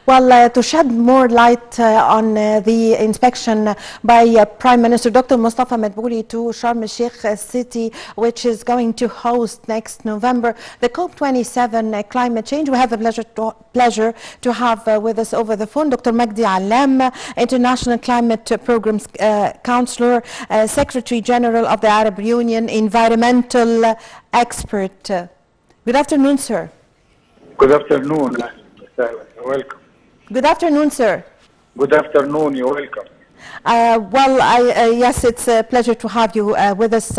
Well, to shed more light on the inspection by Prime Minister Dr. Mustafa Madbouli to Sharm el-Sheikh city, which is going to host next November the COP27 climate change, we have the pleasure to have with us over the phone Dr. Magdy Allam, International Climate Programs Counselor, Secretary General of the Arab Union, environmental expert. Good afternoon, sir. Good afternoon. Welcome. Good afternoon, sir. Good afternoon. You're welcome. Yes, it's a pleasure to have you with us.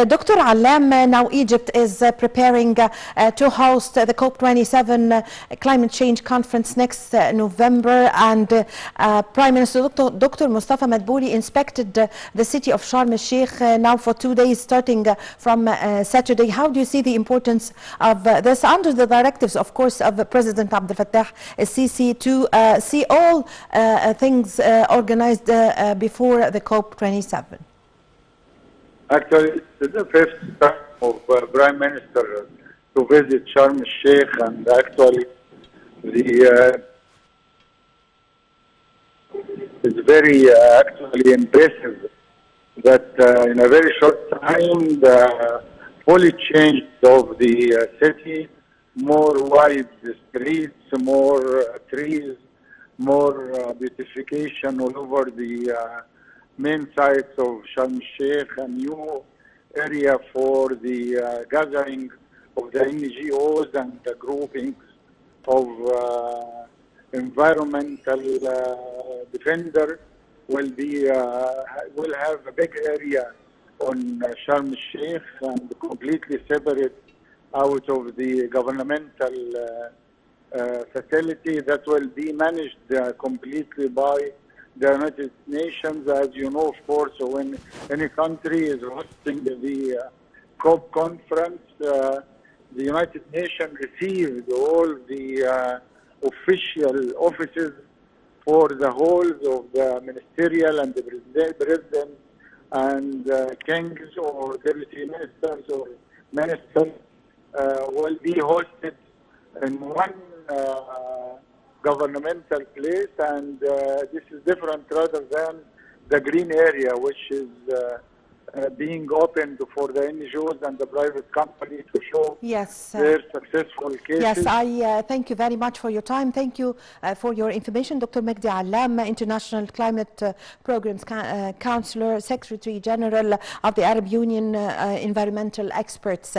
Dr. Allam, now Egypt is preparing to host the COP27 climate change conference next November, and Prime Minister Dr. Mustafa Madbouli inspected the city of Sharm el-Sheikh now for 2 days, starting from Saturday. How do you see the importance of this under the directives, of course, of President Abdel Fattah el-Sisi to see all things organized before the COP27? Actually, it's the fifth time of Prime Minister to visit Sharm el-Sheikh, and actually it's very actually impressive that in a very short time the fully change of the city, more wide streets, more trees, more beautification all over the main sites of Sharm el-Sheikh, a new area for the gathering of the NGOs and the groupings of environmental defender will have a big area on Sharm el-Sheikh and completely separate out of the governmental facility that will be managed completely by the United Nations. As you know, of course, when any country is hosting the COP conference, the United Nations received all the official offices for the whole of the ministerial and the president and kings or deputy ministers or ministers will be hosted in one governmental place, and this is different rather than the green area, which is being opened for the NGOs and the private company to show their successful cases. Yes, I thank you very much for your time. Thank you for your information. Dr. Magdy Allam, International Climate Programs Counselor, Secretary General of the Arab Union, environmental experts.